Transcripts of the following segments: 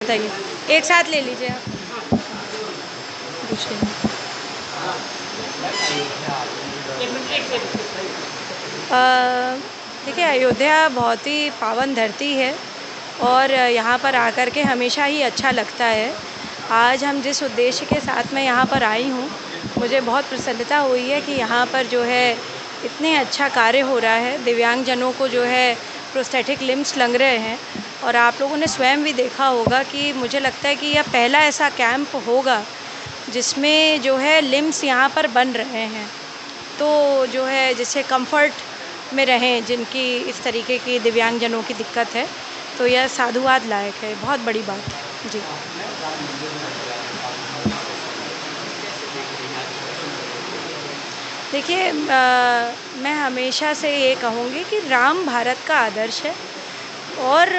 बताइए, एक साथ ले लीजिए आप। पूछिए। देखिए, अयोध्या बहुत ही पावन धरती है और यहाँ पर आकर के हमेशा ही अच्छा लगता है। आज हम जिस उद्देश्य के साथ मैं यहाँ पर आई हूँ, मुझे बहुत प्रसन्नता हुई है कि यहाँ पर जो है इतने अच्छा कार्य हो रहा है। दिव्यांगजनों को जो है प्रोस्थेटिक लिम्स लग रहे हैं और आप लोगों ने स्वयं भी देखा होगा कि मुझे लगता है कि यह पहला ऐसा कैंप होगा जिसमें जो है लिम्स यहाँ पर बन रहे हैं। तो जो है जिससे कंफर्ट में रहें, जिनकी इस तरीके की दिव्यांगजनों की दिक्कत है, तो यह साधुवाद लायक है, बहुत बड़ी बात है। जी। देखिए, मैं हमेशा से ये कहूँगी कि राम भारत का आदर्श है और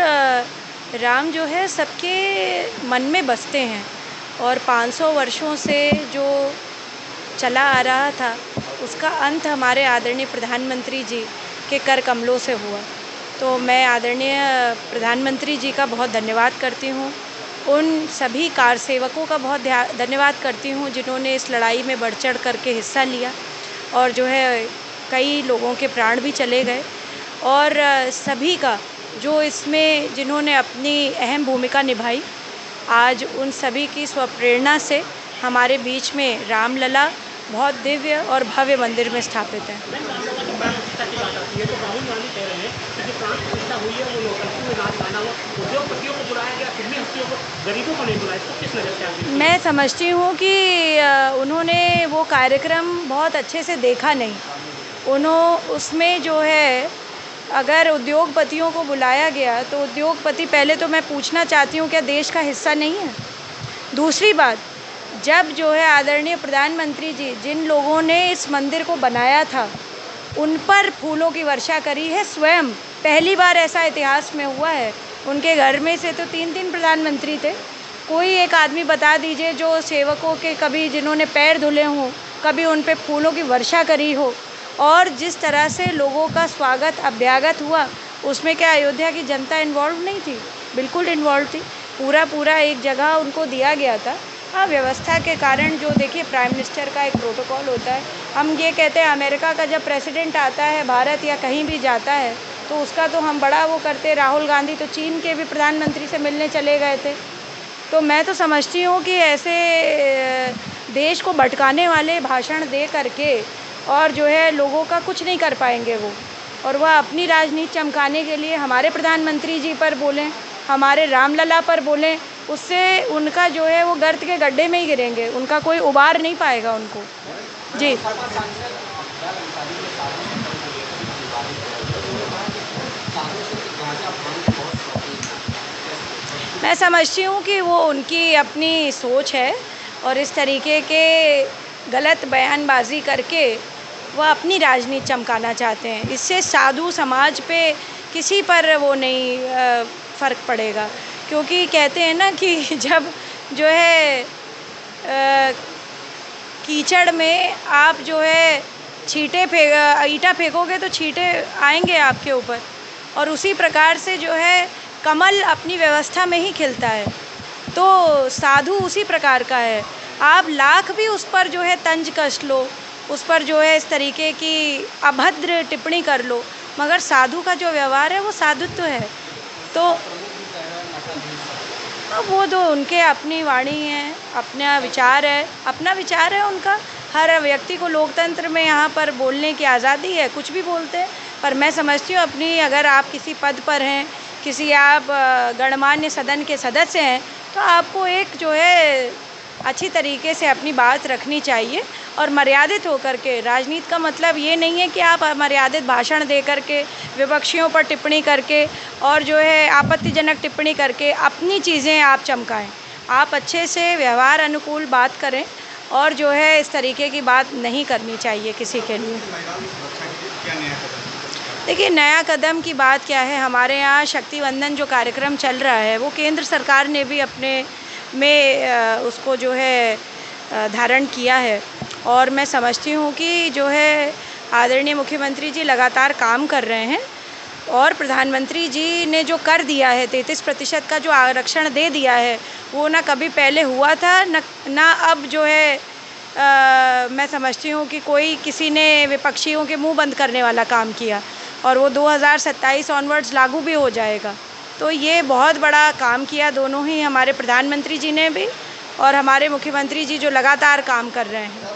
राम जो है सबके मन में बसते हैं और 500 वर्षों से जो चला आ रहा था उसका अंत हमारे आदरणीय प्रधानमंत्री जी के कर कमलों से हुआ। तो मैं आदरणीय प्रधानमंत्री जी का बहुत धन्यवाद करती हूँ, उन सभी कारसेवकों का बहुत धन्यवाद करती हूँ जिन्होंने इस लड़ाई में बढ़ चढ़ करके हिस्सा लिया और जो है कई लोगों के प्राण भी चले गए और सभी का जो इसमें जिन्होंने अपनी अहम भूमिका निभाई, आज उन सभी की स्वप्रेरणा से हमारे बीच में रामलला बहुत दिव्य और भव्य मंदिर में स्थापित है। मैं समझती हूँ कि उन्होंने वो कार्यक्रम बहुत अच्छे से देखा नहीं। उसमें जो है अगर उद्योगपतियों को बुलाया गया तो उद्योगपति, पहले तो मैं पूछना चाहती हूँ क्या देश का हिस्सा नहीं है? दूसरी बात, जब जो है आदरणीय प्रधानमंत्री जी जिन लोगों ने इस मंदिर को बनाया था उन पर फूलों की वर्षा करी है स्वयं, पहली बार ऐसा इतिहास में हुआ है। उनके घर में से तो 3-3 प्रधानमंत्री थे। कोई एक आदमी बता दीजिए जो सेवकों के कभी जिन्होंने पैर धुले हों, कभी उन पे फूलों की वर्षा करी हो। और जिस तरह से लोगों का स्वागत अभ्यागत हुआ उसमें क्या अयोध्या की जनता इन्वॉल्व नहीं थी? बिल्कुल इन्वॉल्व थी। पूरा एक जगह उनको दिया गया था। हाँ, व्यवस्था के कारण जो देखिए प्राइम मिनिस्टर का एक प्रोटोकॉल होता है। हम ये कहते हैं अमेरिका का जब प्रेसिडेंट आता है भारत या कहीं भी जाता है तो उसका तो हम बड़ा वो करते। राहुल गांधी तो चीन के भी प्रधानमंत्री से मिलने चले गए थे। तो मैं तो समझती हूँ कि ऐसे देश को भटकाने वाले भाषण दे करके और जो है लोगों का कुछ नहीं कर पाएंगे वो, और वह अपनी राजनीति चमकाने के लिए हमारे प्रधानमंत्री जी पर बोलें, हमारे रामलला पर बोलें, उससे उनका जो है वो गर्त के गड्ढे में ही गिरेंगे, उनका कोई उबार नहीं पाएगा उनको। जी। मैं समझती हूँ कि वो उनकी अपनी सोच है और इस तरीके के गलत बयानबाजी करके वह अपनी राजनीति चमकाना चाहते हैं। इससे साधु समाज पे किसी पर वो नहीं फ़र्क पड़ेगा, क्योंकि कहते हैं ना कि जब जो है कीचड़ में आप जो है ईंटा फेंकोगे तो छींटे आएंगे आपके ऊपर, और उसी प्रकार से जो है कमल अपनी व्यवस्था में ही खिलता है। तो साधु उसी प्रकार का है। आप लाख भी उस पर जो है तंज कस लो, उस पर जो है इस तरीके की अभद्र टिप्पणी कर लो, मगर साधु का जो व्यवहार है वो साधुत्व है। तो वो तो उनके अपनी वाणी है, अपना विचार है उनका। हर व्यक्ति को लोकतंत्र में यहाँ पर बोलने की आज़ादी है, कुछ भी बोलते हैं। पर मैं समझती हूँ अपनी, अगर आप किसी पद पर हैं, आप गणमान्य सदन के सदस्य हैं, तो आपको एक जो है अच्छी तरीके से अपनी बात रखनी चाहिए और मर्यादित होकर के। राजनीति का मतलब ये नहीं है कि आप अमर्यादित भाषण दे करके, विपक्षियों पर टिप्पणी करके और जो है आपत्तिजनक टिप्पणी करके अपनी चीज़ें आप चमकाएं। आप अच्छे से व्यवहार अनुकूल बात करें और जो है इस तरीके की बात नहीं करनी चाहिए किसी के लिए। देखिए, नया कदम की बात क्या है, हमारे यहाँ शक्ति वंदन जो कार्यक्रम चल रहा है वो केंद्र सरकार ने भी अपने में उसको जो है धारण किया है, और मैं समझती हूँ कि जो है आदरणीय मुख्यमंत्री जी लगातार काम कर रहे हैं और प्रधानमंत्री जी ने जो कर दिया है 33% का जो आरक्षण दे दिया है, वो ना कभी पहले हुआ था ना अब जो है मैं समझती हूँ कि कोई किसी ने विपक्षियों के मुंह बंद करने वाला काम किया, और वो 2027 ऑनवर्ड्स लागू भी हो जाएगा। तो ये बहुत बड़ा काम किया दोनों ही, हमारे प्रधानमंत्री जी ने भी और हमारे मुख्यमंत्री जी जो लगातार काम कर रहे हैं।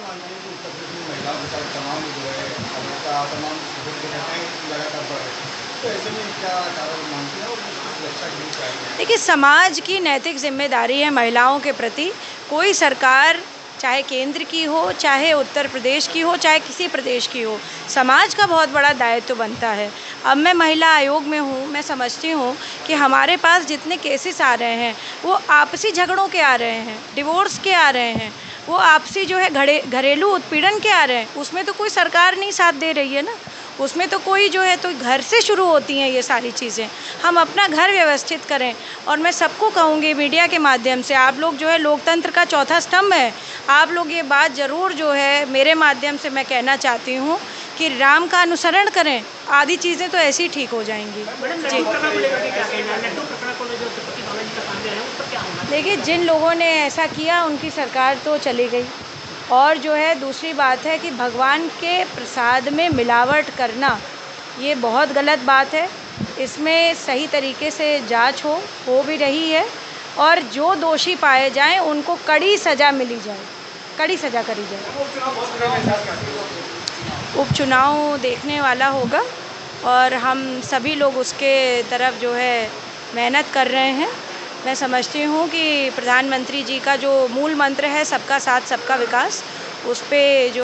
देखिए, समाज की नैतिक जिम्मेदारी है महिलाओं के प्रति। कोई सरकार, चाहे केंद्र की हो, चाहे उत्तर प्रदेश की हो, चाहे किसी प्रदेश की हो, समाज का बहुत बड़ा दायित्व बनता है। अब मैं महिला आयोग में हूँ, मैं समझती हूँ कि हमारे पास जितने केसेस आ रहे हैं वो आपसी झगड़ों के आ रहे हैं, डिवोर्स के आ रहे हैं, वो आपसी जो है घरेलू उत्पीड़न के आ रहे हैं। उसमें तो कोई सरकार नहीं साथ दे रही है ना, उसमें तो कोई जो है, तो घर से शुरू होती हैं ये सारी चीज़ें। हम अपना घर व्यवस्थित करें। और मैं सबको कहूँगी मीडिया के माध्यम से, आप लोग जो है लोकतंत्र का चौथा स्तंभ है, आप लोग ये बात ज़रूर जो है मेरे माध्यम से मैं कहना चाहती हूँ कि राम का अनुसरण करें, आधी चीज़ें तो ऐसी ठीक हो जाएंगी। जी, देखिए, जिन लोगों ने ऐसा किया उनकी सरकार तो चली गई, और जो है दूसरी बात है कि भगवान के प्रसाद में मिलावट करना ये बहुत गलत बात है। इसमें सही तरीके से जांच हो भी रही है, और जो दोषी पाए जाएं उनको कड़ी सज़ा मिली जाए, कड़ी सज़ा करी जाए। उपचुनाव देखने वाला होगा और हम सभी लोग उसके तरफ जो है मेहनत कर रहे हैं। मैं समझती हूँ कि प्रधानमंत्री जी का जो मूल मंत्र है सबका साथ सबका विकास, उस पे जो